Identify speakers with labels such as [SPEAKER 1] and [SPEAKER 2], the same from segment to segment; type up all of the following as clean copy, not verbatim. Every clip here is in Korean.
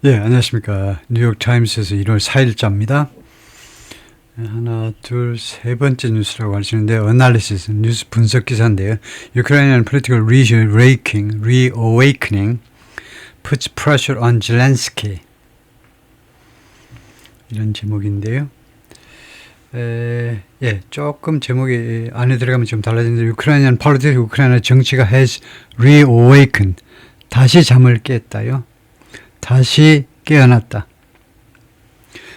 [SPEAKER 1] 예, 안녕하십니까. 뉴욕타임스에서 1월 4일자입니다. 하나, 둘, 세 번째 뉴스라고 하시는데, 어널리시스, 뉴스 분석 기사인데요. Ukrainian political reawakening puts pressure on Zelensky. 이런 제목인데요. 조금 제목이 안에 들어가면 좀 달라지는데, Ukrainian politics, 우크라이나 정치가 has reawakened. 다시 잠을 깼다요. 다시 깨어났다.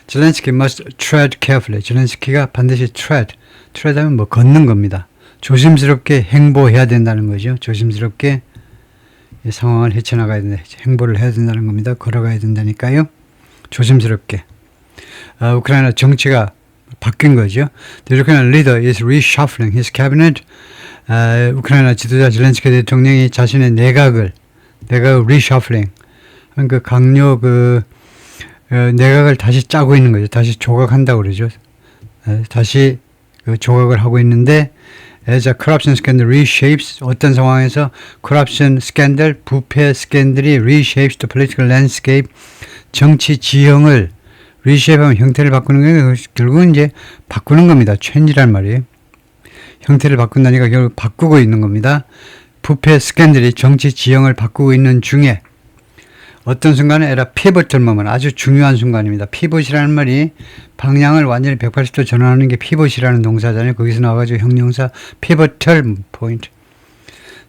[SPEAKER 1] Zelensky must tread carefully. 젤렌스키가 반드시 tread 하면 걷는 겁니다. 조심스럽게 행보해야 된다는 거죠. 조심스럽게 이 상황을 헤쳐나가야 된다. 행보를 해야 된다는 겁니다. 걸어가야 된다니까요. 조심스럽게. 우크라이나 정치가 바뀐 거죠. The Ukrainian leader is reshuffling his cabinet. 우크라이나 지도자 젤렌스키 대통령이 자신의 내각을 reshuffling 그 강요 내각을 다시 짜고 있는 거죠. 다시 조각한다고 그러죠. 다시 조각을 하고 있는데 as a corruption scandal reshapes 어떤 상황에서 corruption scandal 부패 스캔들이 reshapes the political landscape 정치 지형을 reshape하면 형태를 바꾸는 게 결국은 이제 바꾸는 겁니다. change란 말이에요. 형태를 바꾼다니까 결국 바꾸고 있는 겁니다. 부패 스캔들이 정치 지형을 바꾸고 있는 중에 어떤 순간에 에라 피벗을 moment 아주 중요한 순간입니다. 피벗이라는 말이 방향을 완전히 180도 전환하는 게 피벗이라는 동사잖아요. 거기서 나와가지고 형용사 피벗을 포인트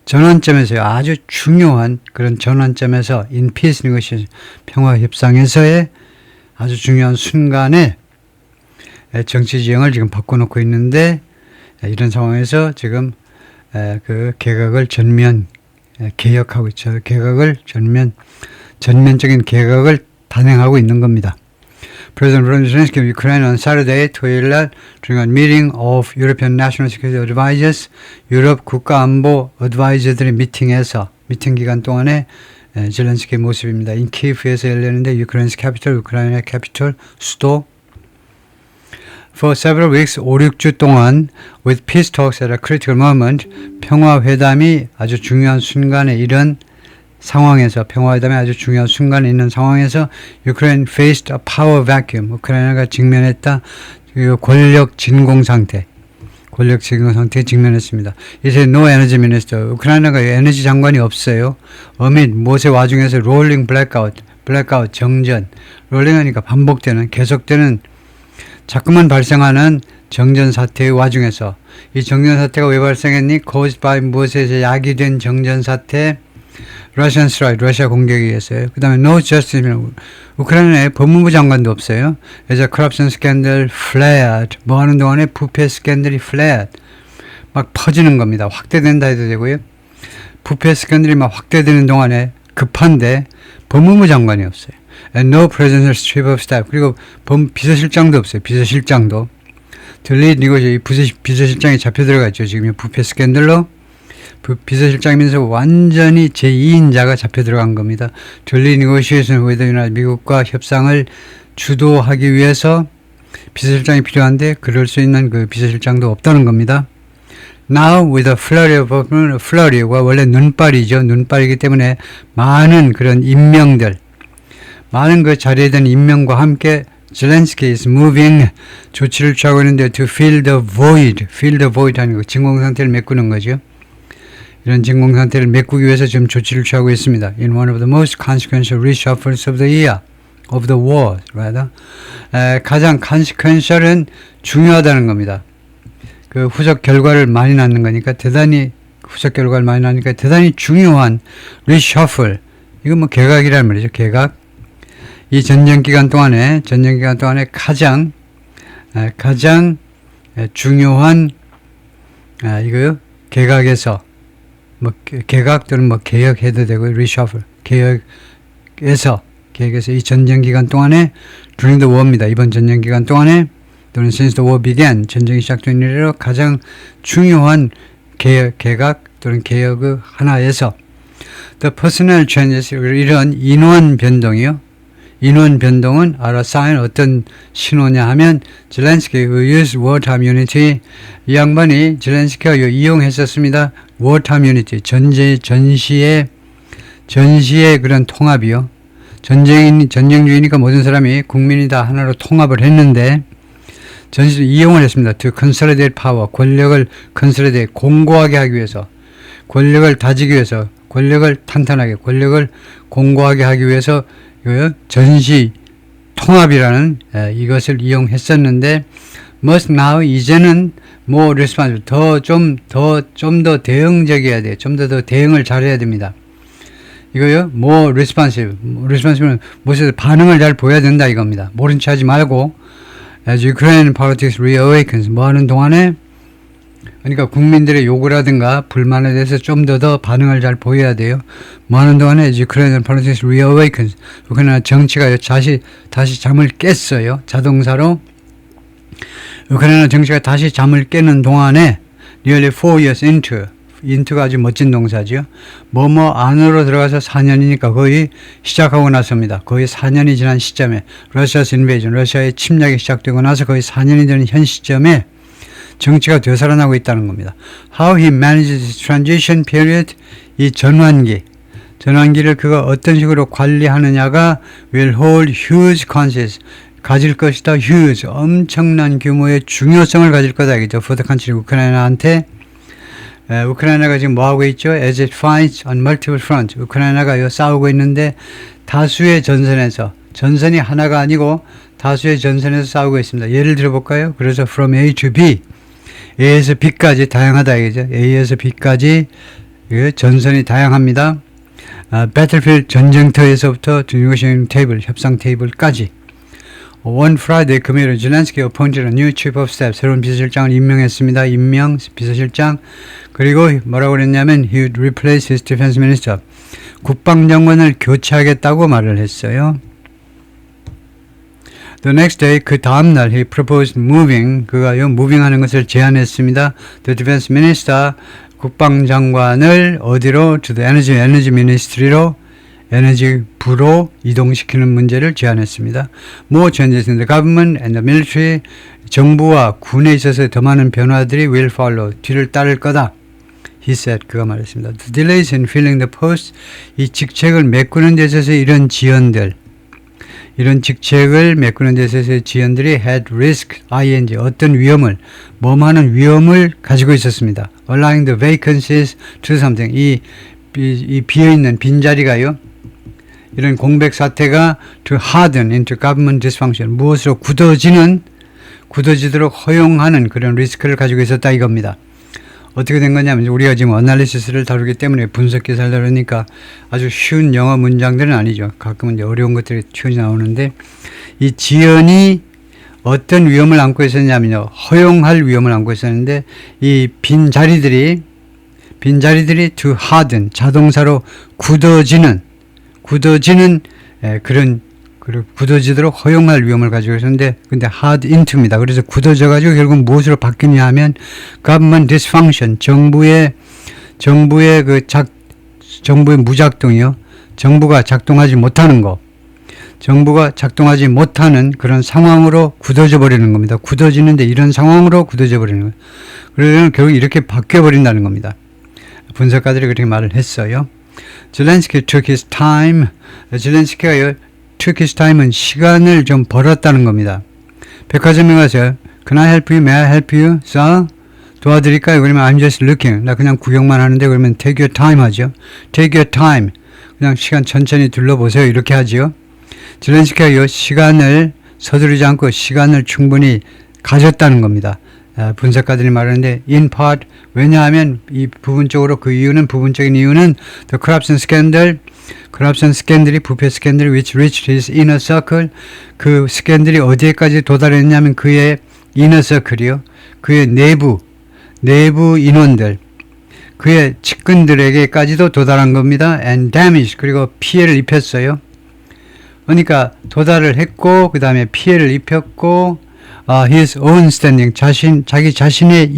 [SPEAKER 1] 전환점에서요. 아주 중요한 그런 전환점에서 in peace negotiation 평화 협상에서의 아주 중요한 순간에 정치 지형을 지금 바꿔놓고 있는데 이런 상황에서 지금 그 개각을 전면 개혁하고 있죠. 개각을 전면적인 개각을 단행하고 있는 겁니다. President Volodymyr Zelensky of Ukraine on Saturday, 토요일 날 during a meeting of European National Security Advisors, 유럽 국가안보 어드바이저들의 미팅 기간 동안에 젤렌스키의 모습입니다. In Kiev에서 열렸는데 Ukraine's capital, 우크라이나의 캐피털, 수도. For several weeks, 5, 6주 동안 with peace talks at a critical moment, 평화회담이 아주 중요한 순간에 이런 상황에서 평화회담이 아주 중요한 순간에 있는 상황에서 Ukraine faced a power vacuum. 우크라이나가 직면했다. 권력 진공 상태에 직면했습니다. 이제 no energy minister. 우크라이나가 에너지 장관이 없어요. 어밋 못의 와중에서 rolling blackout 정전. 롤링하니까 반복되는 계속되는 자꾸만 발생하는 정전 사태의 와중에서 이 정전 사태가 왜 발생했니? caused by 무엇에서 야기된 정전 사태 Russian strike, 러시아 공격에 의해서요. 그 다음에 no justice, 우크라이나에 법무부 장관도 없어요. as a corruption scandal flared, 뭐 하는 동안에 부패 스캔들이 flared, 막 퍼지는 겁니다. 확대된다 해도 되고요. 부패 스캔들이 막 확대되는 동안에 급한데 법무부 장관이 없어요. and no presidential chief of staff, 그리고 비서실장도 없어요. 비서실장도. 들리 이것이 비서실장이 잡혀 들어갔죠. 지금 부패 스캔들로. 비서실장이면서 완전히 제2인자가 잡혀 들어간 겁니다. 들리 니고시에이션 후에도 미국과 협상을 주도하기 위해서 비서실장이 필요한데 그럴 수 있는 그 비서실장도 없다는 겁니다. Now with a flurry가 원래 눈발이죠. 눈발이기 때문에 많은 그런 임명들, 많은 그 자리에 든 임명과 함께 Zelensky is moving 조치를 취하고 있는데 to fill the void 하는 거 진공 상태를 메꾸는 거죠. 이런 진공 상태를 메꾸기 위해서 지금 조치를 취하고 있습니다. In one of the most consequential reshuffles of the war, rather. 가장 consequential은 중요하다는 겁니다. 그 후속 결과를 많이 낳는 거니까 대단히 중요한 reshuffle. 이건 뭐 개각이라는 말이죠. 개각. 이 전쟁 기간 동안에 가장 중요한 이거요. 개각에서 뭐 개각 또는 뭐 개혁해도 되고 reshuffle 개혁에서 이 전쟁 기간 동안에 during the war입니다. 이번 전쟁 기간 동안에 또는 since the war began 전쟁이 시작된 이래로 가장 중요한 개각 또는 개혁의 하나에서 the personnel changes 이런 인원 변동이요. 인원 변동은 are a sign 어떤 신호냐 하면 젤렌스키 use wartime unity 이 양반이 젤렌스키가 이용했었습니다. wartime unity 전시의 그런 통합이요. 전쟁주의니까 모든 사람이 국민이 다 하나로 통합을 했는데 전시를 이용을 했습니다. To consolidate power, 권력을 consolidate, 공고하게 하기 위해서, 권력을 다지기 위해서, 권력을 탄탄하게, 권력을 공고하게 하기 위해서 전시 통합이라는 이것을 이용했었는데 must now 이제는 more responsible, 좀 더 대응적이어야 돼요. 좀 더 대응을 잘해야 됩니다. 이거요, more responsive는 무엇에 반응을 잘 보여야 된다 이겁니다. 모른 체 하지 말고 as Ukrainian politics reawakens, 뭐 하는 동안에, 그러니까 국민들의 요구라든가 불만에 대해서 좀 더 반응을 잘 보여야 돼요. 뭐 하는 동안에 as Ukrainian politics reawakens, 우크라이나 정치가 다시 잠을 깼어요. 자동사로 우크라이나 정치가 다시 잠을 깨는 동안에 nearly 4 years into가 아주 멋진 동사죠. 뭐뭐 안으로 들어가서 4년이니까 거의 시작하고 나서입니다. 거의 4년이 지난 시점에 Russia's invasion, 러시아의 침략이 시작되고 나서 거의 4년이 되는 현 시점에 정치가 되살아나고 있다는 겁니다. How he manages his transition period, 이 전환기를 그가 어떤 식으로 관리하느냐가 will hold huge consequences, 가질 것이다. huge, 엄청난 규모의 중요성을 가질 거다. 이죠. for the country, 우크라이나한테. 우크라이나가 지금 뭐하고 있죠? As it fights on multiple fronts. 우크라이나가 싸우고 있는데 다수의 전선에서, 전선이 하나가 아니고 다수의 전선에서 싸우고 있습니다. 예를 들어볼까요? 그래서 from A to B, A에서 B까지 다양하다 이거죠. A에서 B까지 전선이 다양합니다. Battlefield 전쟁터에서부터 negotiating table, 협상 테이블까지. One Friday 금요일 젤렌스키 appointed a new chief of staff, 새로운 비서실장을 임명했습니다. 비서실장. 그리고 뭐라고 그랬냐면 he would replace his defense minister, 국방장관을 교체하겠다고 말을 했어요. The next day, 그 다음날 he proposed moving, 그가요 moving하는 것을 제안했습니다. The defense minister, 국방장관을 어디로? To the energy ministry로, 에너지부로 이동시키는 문제를 제안했습니다. More changes in the government and the military, 정부와 군에 있어서 더 많은 변화들이 will follow, 뒤를 따를 거다. He said, 그가 말했습니다. The delays in filling the post, 이 직책을 메꾸는 데 있어서 이런 직책을 메꾸는 데 있어서의 지연들이 had risk, ing, 어떤 위험을, 뭐하는 위험을 가지고 있었습니다. Allowing the vacancies to something, 이 비어있는 빈자리가요, 이런 공백 사태가 to harden into government dysfunction, 무엇으로 굳어지도록 허용하는 그런 리스크를 가지고 있었다 이겁니다. 어떻게 된 거냐면 우리가 지금 어널리시스를 다루기 때문에 분석 기사를 다루니까 아주 쉬운 영어 문장들은 아니죠. 가끔은 이제 어려운 것들이 튀어나오는데 나오는데 이 지연이 어떤 위험을 안고 있었냐면요. 허용할 위험을 안고 있었는데 이 빈자리들이 to harden, 자동사로 굳어지는 그런 굳어지도록 허용할 위험을 가지고 있었는데 근데 hard into입니다. 그래서 굳어져 가지고 결국 무엇으로 바뀌냐 하면 government dysfunction, 정부의 무작동이요. 정부가 작동하지 못하는 그런 상황으로 굳어져 버리는 겁니다. 굳어지는데 이런 상황으로 굳어져 버리는 거예요. 그러면 결국 이렇게 바뀌어 버린다는 겁니다. 분석가들이 그렇게 말을 했어요. 젤렌스키 took his time. 젤렌스키가 took his time은 시간을 좀 벌었다는 겁니다. 백화점에 가서 Can I help you? May I help you? sir? 도와드릴까요? 그러면 I'm just looking. 나 그냥 구경만 하는데 그러면 take your time 하죠. take your time. 그냥 시간 천천히 둘러보세요. 이렇게 하죠. 젤렌스키가 시간을 서두르지 않고 시간을 충분히 가졌다는 겁니다. 분석가들이 말하는데 in part, 왜냐하면 이 부분적인 이유는 the corruption scandal이 부패 스캔들이 which reached his inner circle, 그 스캔들이 어디에까지 도달했냐면 그의 inner circle이요, 그의 내부 인원들, 그의 측근들에게까지도 도달한 겁니다. and damage, 그리고 피해를 입혔어요. 그러니까 도달을 했고 그 다음에 피해를 입혔고 his own standing, 자기 자신의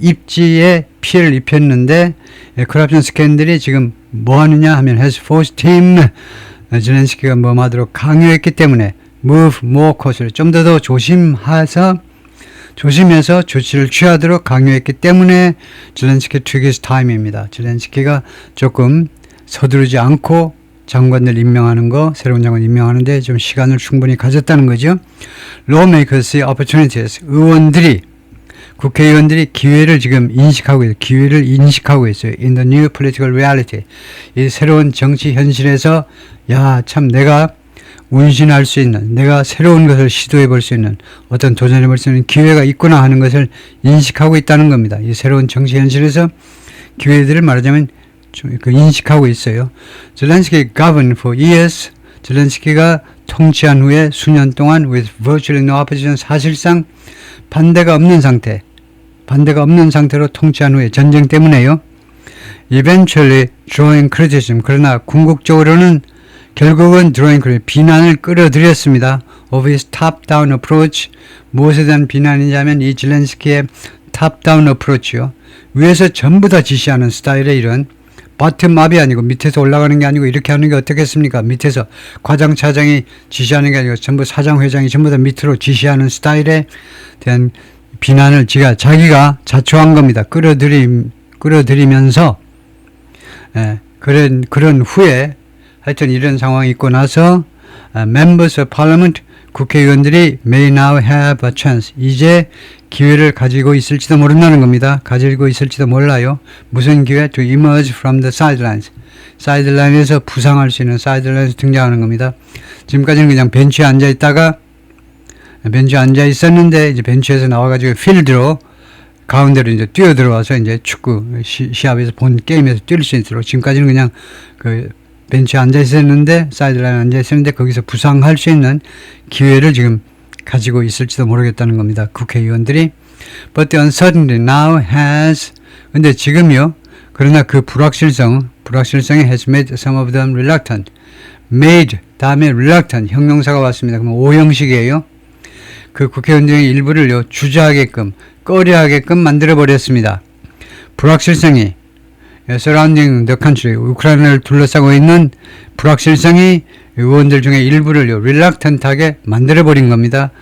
[SPEAKER 1] 입지에 피해를 입혔는데 corruption 스캔들이 지금 뭐 하느냐 하면 has forced him, 젤렌스키가 뭐 하도록 강요했기 때문에 move more cautiously, 좀 더 조심해서 조치를 취하도록 강요했기 때문에 젤렌스키 took his time입니다. 젤렌스키가 조금 서두르지 않고 장관들 임명하는 거, 새로운 장관 임명하는데 좀 시간을 충분히 가졌다는 거죠. Lawmakers opportunities, 국회의원들이 기회를 지금 인식하고 있어요. 기회를 인식하고 있어요. In the new political reality. 이 새로운 정치 현실에서 야, 참 내가 운신할 수 있는, 내가 새로운 것을 시도해 볼 수 있는, 어떤 도전해 볼 수 있는 기회가 있구나 하는 것을 인식하고 있다는 겁니다. 이 새로운 정치 현실에서 기회들을 말하자면 인식하고 있어요. 젤렌스키 governed for years. 젤렌스키가 통치한 후에 수년 동안 with virtually no opposition, 사실상 반대가 없는 상태로 통치한 후에 전쟁 때문에요. Eventually drawing criticism. 그러나 궁극적으로는 결국은 drawing criticism, 비난을 끌어들였습니다. Of his top-down approach. 무엇에 대한 비난이냐면 이 젤렌스키의 top-down approach요. 위에서 전부 다 지시하는 스타일의 이런 bottom-up이 아니고 밑에서 올라가는 게 아니고 이렇게 하는 게 어떻겠습니까? 밑에서 과장, 차장이 지시하는 게 아니고 전부 사장, 회장이 전부 다 밑으로 지시하는 스타일에 대한 비난을 자기가 자초한 겁니다. 끌어들이면서 그런 후에 하여튼 이런 상황이 있고 나서 members of parliament, 국회의원들이 may now have a chance. 이제 기회를 가지고 있을지도 모른다는 겁니다. 가지고 있을지도 몰라요. 무슨 기회? To emerge from the sidelines. 사이드라인에서 부상할 수 있는 사이드라인에서 등장하는 겁니다. 지금까지는 그냥 벤치에 앉아 있다가 벤치에 앉아 있었는데 이제 벤치에서 나와가지고 필드로 가운데로 이제 뛰어 들어와서 이제 축구 시합에서 본 게임에서 뛸 수 있도록 지금까지는 그냥 그 벤치에 앉아 있었는데 사이드라인에 앉아 있었는데 거기서 부상할 수 있는 기회를 지금 가지고 있을지도 모르겠다는 겁니다. 국회의원들이. But the uncertainty now has, 근데 지금요, 그러나 그 불확실성이 has made some of them reluctant. made 다음에 reluctant 형용사가 왔습니다. 그러면 오형식이에요. 그 국회의원들의 일부를요, 주저하게끔, 꺼려하게끔 만들어버렸습니다. 불확실성이 surrounding the country, 우크라이나를 둘러싸고 있는 불확실성이 의원들 중에 일부를요, reluctant하게 만들어버린 겁니다.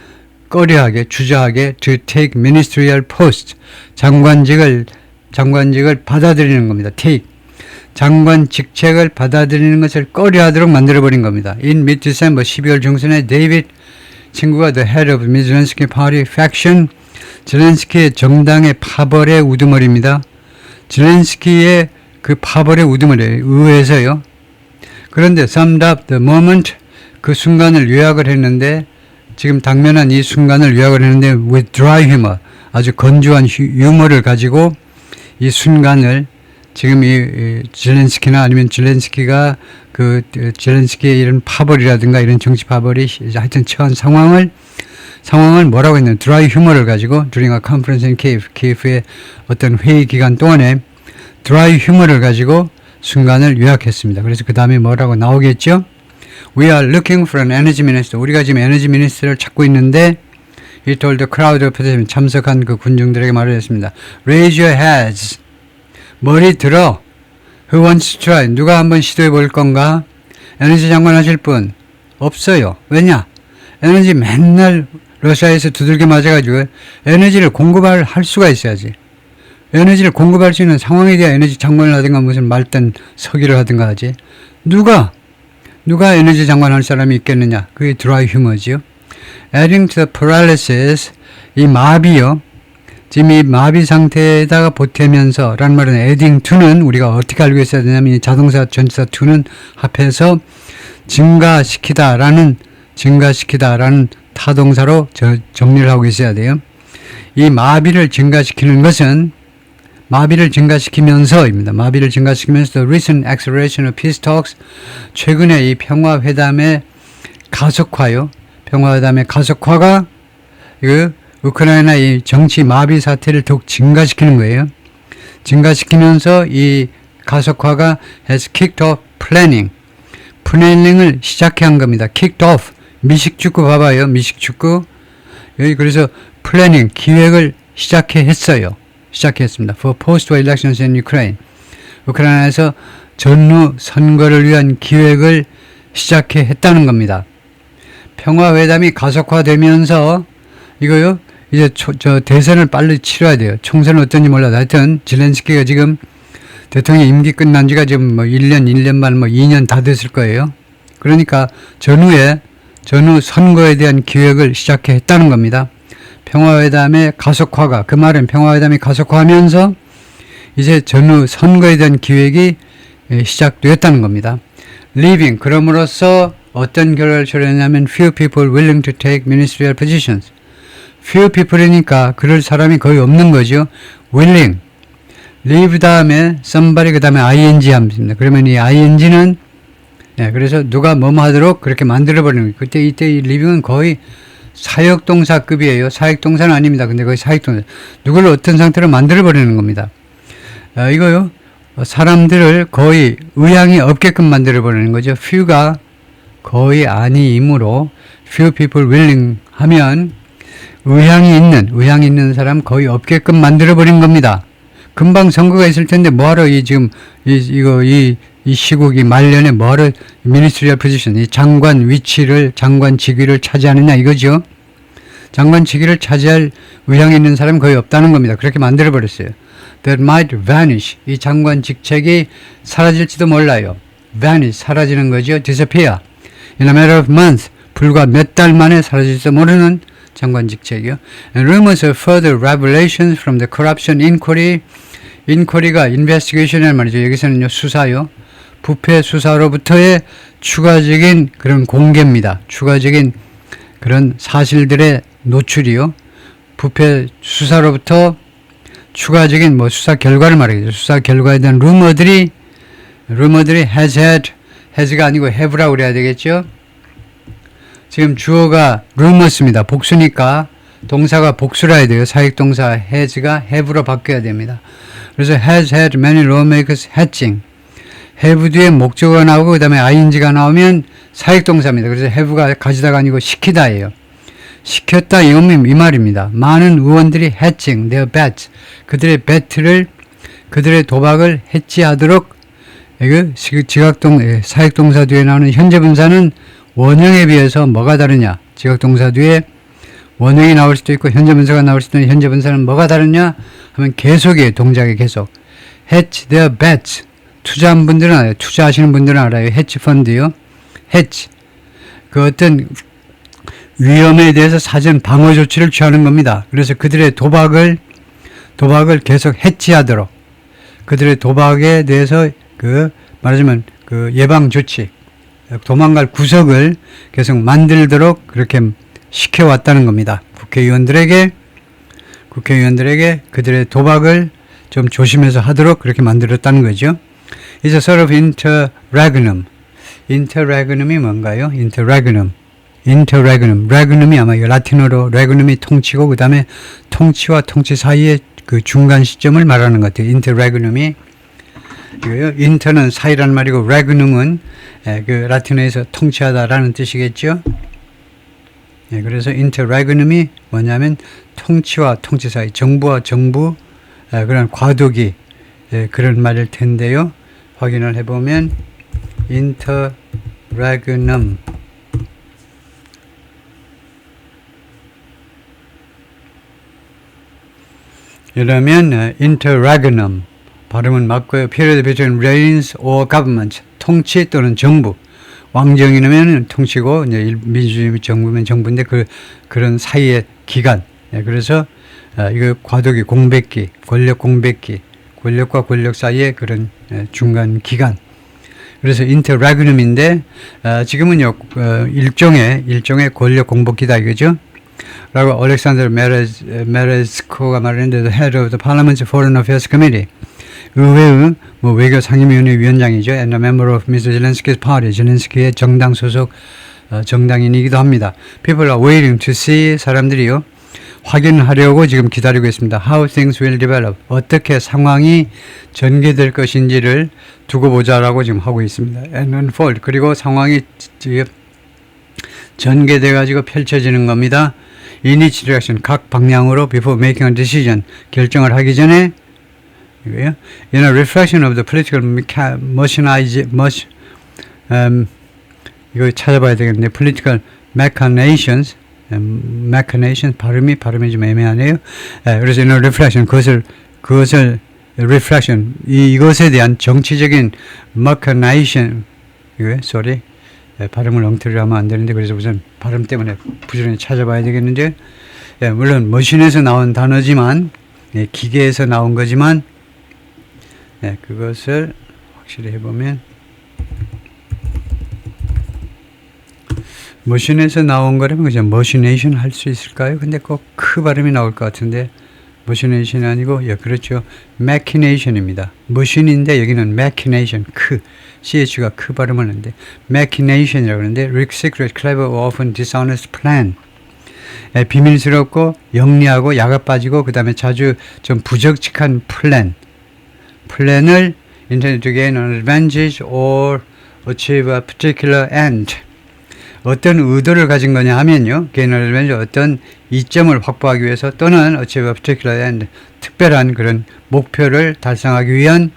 [SPEAKER 1] 꺼려하게, 주저하게 to take ministerial post, 장관직을 받아들이는 겁니다. take, 장관 직책을 받아들이는 것을 꺼려하도록 만들어버린 겁니다. In mid-December, 12월 중순에 데이빗 친구가 the head of Zelensky party faction, 젤렌스키의 정당의 파벌의 우두머리입니다. 젤렌스키의 그 파벌의 우두머리에 의해서요. 그런데 summed up the moment, 그 순간을 요약을 했는데, 지금 당면한 이 순간을 요약을 했는데 with dry humor, 아주 건조한 유머를 가지고 이 순간을 지금 이 젤렌스키나 아니면 젤렌스키가 그 젤렌스키의 이런 파벌이라든가 이런 정치 파벌이 하여튼 처한 상황을 뭐라고 했냐면 dry humor를 가지고 during a conference in Kiev의 어떤 회의 기간 동안에 dry humor를 가지고 순간을 요약했습니다. 그래서 그 다음에 뭐라고 나오겠죠? We are looking for an energy minister. 우리가 지금 에너지 미니스터를 찾고 있는데 He told the crowd of 참석한 그 군중들에게 말을 했습니다. Raise your heads. 머리 들어. Who wants to try? 누가 한번 시도해 볼 건가? 에너지 장관 하실 분 없어요. 왜냐? 에너지 맨날 러시아에서 두들겨 맞아가지고 에너지를 공급할 수가 있어야지. 에너지를 공급할 수 있는 상황에 대한 에너지 장관을 하든가 무슨 말단 서기를 하든가 하지. 누가 에너지 장관 할 사람이 있겠느냐? 그게 드라이 휴머지요. Adding to the paralysis, 이 마비요. 지금 이 마비 상태에다가 보태면서 라는 말은 adding to는 우리가 어떻게 알고 있어야 되냐면 이 자동사 전치사 to는 합해서 증가시키다라는 타동사로 정리를 하고 있어야 돼요. 이 마비를 증가시키면서입니다. 마비를 증가시키면서 the recent acceleration of peace talks, 최근에 이 평화회담의 가속화요. 평화회담의 가속화가 우크라이나 이 정치 마비 사태를 더욱 증가시키는 거예요. 증가시키면서 이 가속화가 has kicked off 플래닝을 시작해 한 겁니다. kicked off. 미식축구 봐봐요. 미식축구. 여기 그래서 플래닝, 기획을 시작했습니다. For post-war elections in Ukraine. 우크라이나에서 전후 선거를 위한 기획을 했다는 겁니다. 평화회담이 가속화되면서 이거요, 이제 대선을 빨리 치러야 돼요. 총선은 어떤지 몰라도 하여튼 젤렌스키가 지금 대통령 임기 끝난 지가 지금 뭐 1년, 1년 반, 뭐 2년 다 됐을 거예요. 그러니까 전후 선거에 대한 기획을 시작했다는 겁니다. 평화회담의 가속화가, 그 말은 평화회담이 가속화하면서 이제 전후 선거에 대한 기획이 시작되었다는 겁니다. Leaving, 그럼으로써 어떤 결과를 초래했냐면 few people willing to take ministerial positions. few people이니까 그럴 사람이 거의 없는 거죠. willing. leave 다음에 somebody 그 다음에 ing 합니다. 그러면 이 ing는 그래서 누가 뭐뭐 하도록 그렇게 만들어버리는 거예요. 이때 이 leaving은 거의 사역동사급이에요. 사역동사는 아닙니다. 근데 거의 사역동사. 누구를 어떤 상태로 만들어버리는 겁니다. 이거요. 사람들을 거의 의향이 없게끔 만들어버리는 거죠. few가 거의 아니이므로 few people willing 하면 의향이 있는 사람 거의 없게끔 만들어버린 겁니다. 금방 선거가 있을 텐데 뭐하러 이 시국이 말년에 뭐하러 ministerial position, 이 장관 위치를, 장관 직위를 차지하느냐 이거죠. 장관 직위를 차지할 의향이 있는 사람 거의 없다는 겁니다. 그렇게 만들어버렸어요. That might vanish. 이 장관 직책이 사라질지도 몰라요. vanish, 사라지는 거죠. disappear. In a matter of months, 불과 몇 달 만에 사라질지도 모르는 장관 직책이요. And rumors of further revelations from the corruption inquiry. inquiry가 investigation이란 말이죠. 여기서는요, 수사요. 부패 수사로부터의 추가적인 그런 공개입니다. 추가적인 그런 사실들의 노출이요. 부패 수사로부터 추가적인 뭐 수사 결과를 말하겠죠. 수사 결과에 대한 루머들이 has가 아니고 have라고 그래야 되겠죠. 지금 주어가 rumors입니다. 복수니까 동사가 복수라 해야 돼요. 사역동사 has가 have로 바뀌어야 됩니다. 그래서 has had many lawmakers hatching. have 뒤에 목적어가 나오고 그 다음에 ing가 나오면 사역동사입니다. 그래서 have가 가지다가 아니고 시키다예요. 시켰다 이 말입니다. 많은 의원들이 hatching their bets, 그들의 그들의 도박을 해치하도록 사역동사 뒤에 나오는 현재분사는 원형에 비해서 뭐가 다르냐? 지각동사 뒤에 원형이 나올 수도 있고 현재분사가 나올 수도 있는 현재분사는 뭐가 다르냐? 하면 계속이에요. 동작의 계속. hedge their bets. 투자한 분들은 알아요. 투자하시는 분들은 알아요. hedge 펀드요. hedge. 그 어떤 위험에 대해서 사전 방어 조치를 취하는 겁니다. 그래서 그들의 도박을 계속 해치하도록 그들의 도박에 대해서 말하자면 예방 조치, 도망갈 구석을 계속 만들도록 그렇게 시켜왔다는 겁니다. 국회의원들에게 그들의 도박을 좀 조심해서 하도록 그렇게 만들었다는 거죠. It's a sort of interregnum. interregnum이 뭔가요? interregnum이 아마 라틴어로 regnum이 통치고 그 다음에 통치와 통치 사이의 그 중간 시점을 말하는 것 같아요. interregnum이 이거요. inter는 사이라는 말이고 regnum은 그 라틴어에서 통치하다라는 뜻이겠죠. 그래서 interregnum이 뭐냐면 통치와 통치 사이, 정부와 정부 그런 과도기 그런 말일 텐데요. 확인을 해보면 interregnum 이러면 interregnum 발음은 맞고요. period between reigns or government 통치 또는 정부 왕정이면 통치고 이제 민주주의 정부면 정부인데 그런 사이의 기간. 그래서 이거 과도기 공백기 권력 공백기 권력과 권력 사이의 그런 중간 기간. 그래서 interregnum인데 지금은요 일종의 권력 공백기다 이거죠. 라고 알렉산더 메레스코가 말했는데 the head of the Parliament's Foreign Affairs Committee 의회의 외교 상임위원회 위원장이죠. and a member of Mr. Zelensky's party 젤렌스키의 정당 소속 정당인이기도 합니다. People are waiting to see 사람들이요 확인하려고 지금 기다리고 있습니다. How things will develop 어떻게 상황이 전개될 것인지를 두고 보자라고 지금 하고 있습니다. And unfold 그리고 상황이 전개돼 가지고 펼쳐지는 겁니다. In each direction 각 방향으로 before making a decision 결정을 하기 전에 이거요. In a reflection of the political 이거 찾아봐야 되겠는데 political machinations 발음이 좀 애매하네요. 그래서 in a reflection 그것을 reflection, 이것에 대한 정치적인 mechanization, sorry, 발음을 엉터리로 하면 안 되는데, 그래서 우선 발음 때문에 부지런히 찾아봐야 되겠는데, 물론 머신에서 나온 단어지만, 기계에서 나온 거지만, 그것을 확실히 해보면, 머신에서 나온 거라면 그냥 머시네이션 할 수 있을까요? 근데 꼭 크 발음이 나올 것 같은데, 머시네이션이 아니고, 그렇죠. machination입니다. 머신인데 여기는 machination, CH가 크 발음을 하는데, machination이라고 하는데, secret, clever, often dishonest plan. 비밀스럽고, 영리하고, 야가 빠지고, 그 다음에 자주 좀 부적직한 플랜을 intended to gain an advantage or achieve a particular end. 어떤 의도를 가진 거냐 하면요. gain an advantage, 어떤 이점을 확보하기 위해서 또는 achieve a particular end, 특별한 그런 목표를 달성하기 위한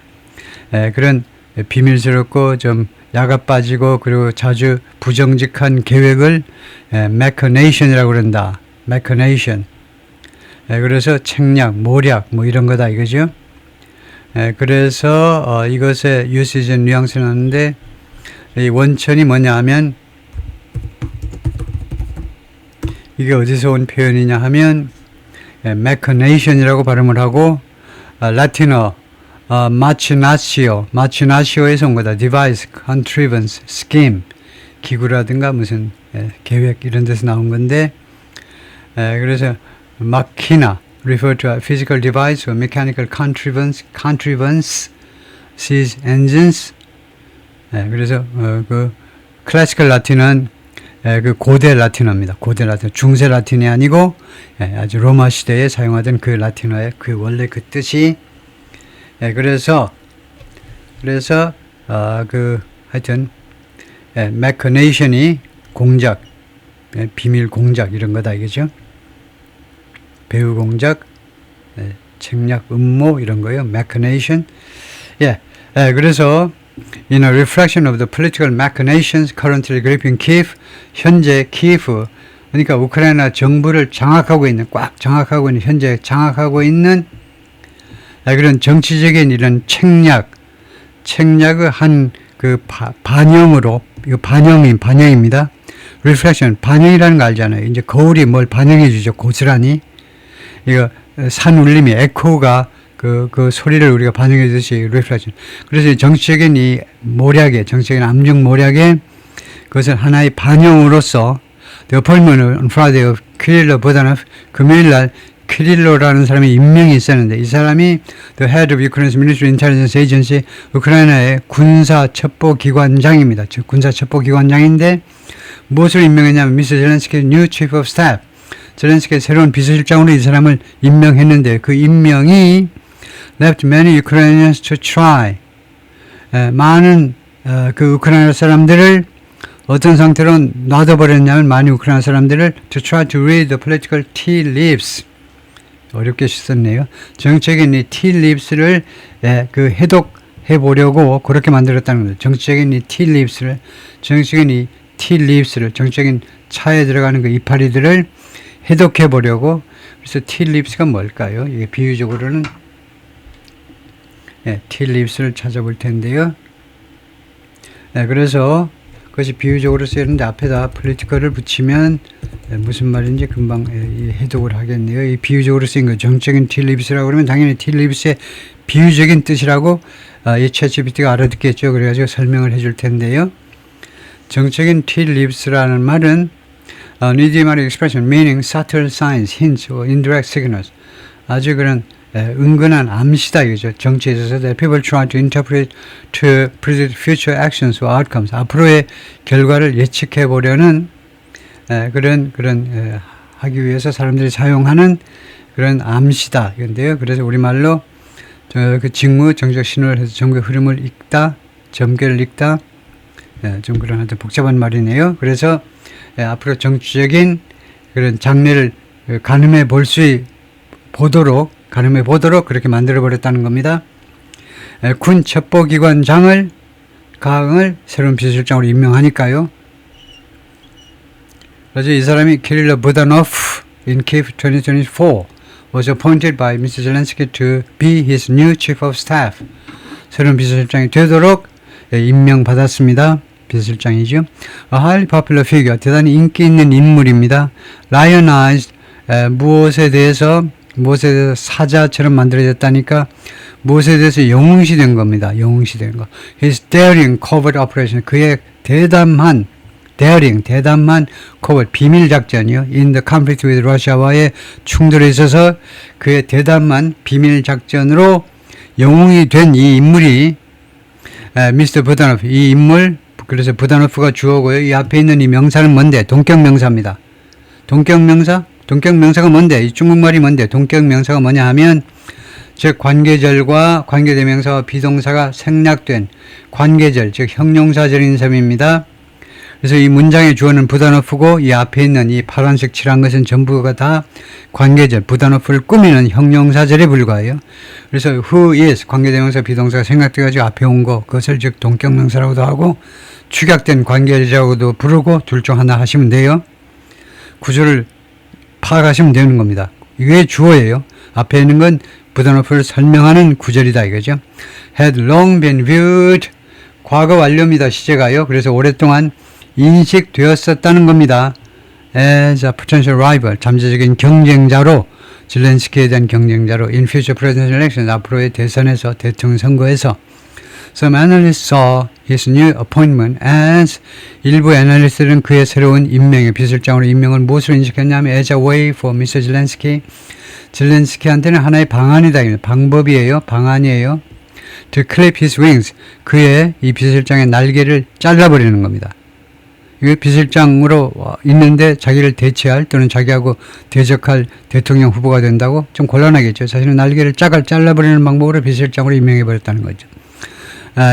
[SPEAKER 1] 그런 비밀스럽고 좀 야가 빠지고 그리고 자주 부정직한 계획을 machination이라고 그런다. machination. 그래서 책략, 모략 뭐 이런 거다 이거죠. 그래서 이것의 usage 뉘앙스는 하는데 이 원천이 뭐냐 하면 이게 어디서 온 표현이냐 하면 machination이라고 발음을 하고 라틴어 machinatio에서 온 거다. device, contrivance, scheme, 기구라든가 무슨 계획 이런 데서 나온 건데 그래서 machina refer to a physical device or mechanical contrivances, engines. 그래서 그 클래시컬 라틴은 그 고대 라틴어입니다. 고대 라틴어, 중세 라틴이 아니고 아주 로마 시대에 사용하던 그 라틴어의 그 원래 그 뜻이 그래서 그 하여튼 machination이 공작, 비밀 공작 이런 거다 이거죠. 배후 공작, 책략, 음모 이런 거예요. machination. 그래서 in a reflection of the political machinations currently gripping Kiev, 현재 키예프, 그러니까 우크라이나 정부를 장악하고 있는, 꽉 장악하고 있는, 현재 장악하고 있는 그런 정치적인 이런 책략을 한 그 반영으로, 이거 반영입니다. reflection, 반영이라는 거 알잖아요. 이제 거울이 뭘 반영해 주죠. 고스란히. 이거 산 울림이 에코가 그 소리를 우리가 반영해 주듯이 reflection. 그래서 정치적인 이 모략의, 정치적인 암중 모략의 그것을 하나의 반영으로서 the appointment on Friday of Kirilo Budanov, 금요일날 키릴로라는 사람이 임명이 있었는데 이 사람이 the head of Ukraine's military intelligence agency, 우크라이나의 군사첩보기관장입니다. 즉 군사첩보기관장인데 무엇을 임명했냐면 미스터 젤렌스키 new chief of staff, 젤렌스키의 새로운 비서실장으로 이 사람을 임명했는데 그 임명이 left many Ukrainians to try, 많은 그 우크라이나 사람들을 어떤 상태로 놔둬버렸냐면 많은 우크라이나 사람들을 to try to read the political tea leaves, 어렵게 썼네요. 정치적인 이 tea leaves를 그 해독해 보려고 그렇게 만들었다는 거죠. 정치적인 이 tea leaves를, 정치적인 이 tea leaves를, 정치적인 차에 들어가는 그 이파리들을 해독해 보려고. 그래서 tea leaves가 뭘까요? 이게 비유적으로는 tea leaves를 찾아볼 텐데요. 그래서 그것이 비유적으로 쓰였는데 앞에다 political을 붙이면 무슨 말인지 금방 해독을 하겠네요. 이 비유적으로 쓰인 거 정적인 tea leaves라고 그러면 당연히 tea leaves의 비유적인 뜻이라고 이 챗GPT가 알아듣겠죠. 그래가지고 설명을 해줄 텐데요. 정적인 tea leaves라는 말은 idiommatic expression meaning subtle signs, hints or indirect signals, 아주 그런 은근한 암시다 이거죠. 정치에 있어서 that people try to interpret to predict future actions or outcomes, 앞으로의 결과를 예측해 보려는 그런 하기 위해서 사람들이 사용하는 그런 암시다 이건데요. 그래서 우리말로 그 직무, 정적 신호를 해서 정보의 흐름을 읽다, 점괘를 읽다, 좀 그런 하여튼 복잡한 말이네요. 그래서 앞으로 정치적인 그런 장래를 가늠해 보도록 그렇게 만들어버렸다는 겁니다. 군 첩보기관장을 새로운 비서실장으로 임명하니까요. 그래서 이 사람이 키릴로 부다노프 in Kiev 2024 was appointed by Mr. Zelensky to be his new chief of staff. 새로운 비서실장이 되도록 임명받았습니다. 비서실장이죠. A highly popular figure, 대단히 인기 있는 인물입니다. Lionized, 무엇에 대해서 사자처럼 만들어졌다니까 무엇에 대해서 영웅시된 겁니다. 영웅시된 거. His daring covert operation, 그의 대담한 covert, 비밀 작전이요. In the conflict with Russia와의 충돌에 있어서 그의 대담한 비밀 작전으로 영웅이 된 이 인물이 미스터 부다노프, 이 인물, 그래서 부다노프가 주어고요. 이 앞에 있는 이 명사는 뭔데? 동격명사입니다. 동격명사가 뭔데? 이 중국말이 뭔데? 동격명사가 뭐냐 하면 즉 관계절과 관계대명사와 비동사가 생략된 관계절, 즉 형용사절인 셈입니다. 그래서 이 문장의 주어는 부다노프고 이 앞에 있는 이 파란색 칠한 것은 전부가 다 관계절, 부다노프를 꾸미는 형용사절에 불과해요. 그래서 who is 관계대명사 비동사가 생략돼가지고 앞에 온 거, 그것을 즉 동격명사라고도 하고 축약된 관계절이라고도 부르고 둘 중 하나 하시면 돼요. 구조를 파악하시면 되는 겁니다. 이게 주어예요. 앞에 있는 건 부다노프를 설명하는 구절이다 이거죠. had long been viewed, 과거 완료입니다. 시제가요. 그래서 오랫동안 인식되었었다는 겁니다. as a potential rival, 잠재적인 경쟁자로, zelensky에 대한 경쟁자로 in future presidential elections, 앞으로의 대선에서, 대통령 선거에서 some analysts saw his new appointment as, 일부 애널리스트는 그의 새로운 임명의 비서실장으로 임명을 무엇으로 인식했냐면 as a way for Mr. Zelensky, 젤렌스키한테는 하나의 방안이다, 방법이에요, 방안이에요. to clip his wings, 그의 이 비서실장의 날개를 잘라버리는 겁니다. 이 비서실장으로 있는데 자기를 대체할 또는 자기하고 대적할 대통령 후보가 된다고 좀 곤란하겠죠. 사실은 날개를 잘라버리는 방법으로 비서실장으로 임명해버렸다는 거죠.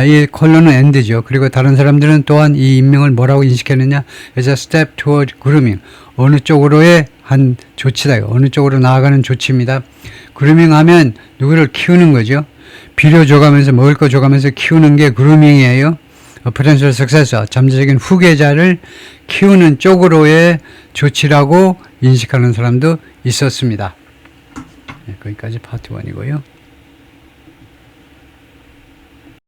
[SPEAKER 1] 이 콜론은 엔드죠. 그리고 다른 사람들은 또한 이 임명을 뭐라고 인식했느냐? as a step toward grooming, 어느 쪽으로의 한 조치다. 어느 쪽으로 나아가는 조치입니다. 그루밍 하면 누구를 키우는 거죠. 비료 줘가면서 먹을 거 줘가면서 키우는 게 그루밍이에요. potential successor, 잠재적인 후계자를 키우는 쪽으로의 조치라고 인식하는 사람도 있었습니다. 거기까지 파트 1이고요.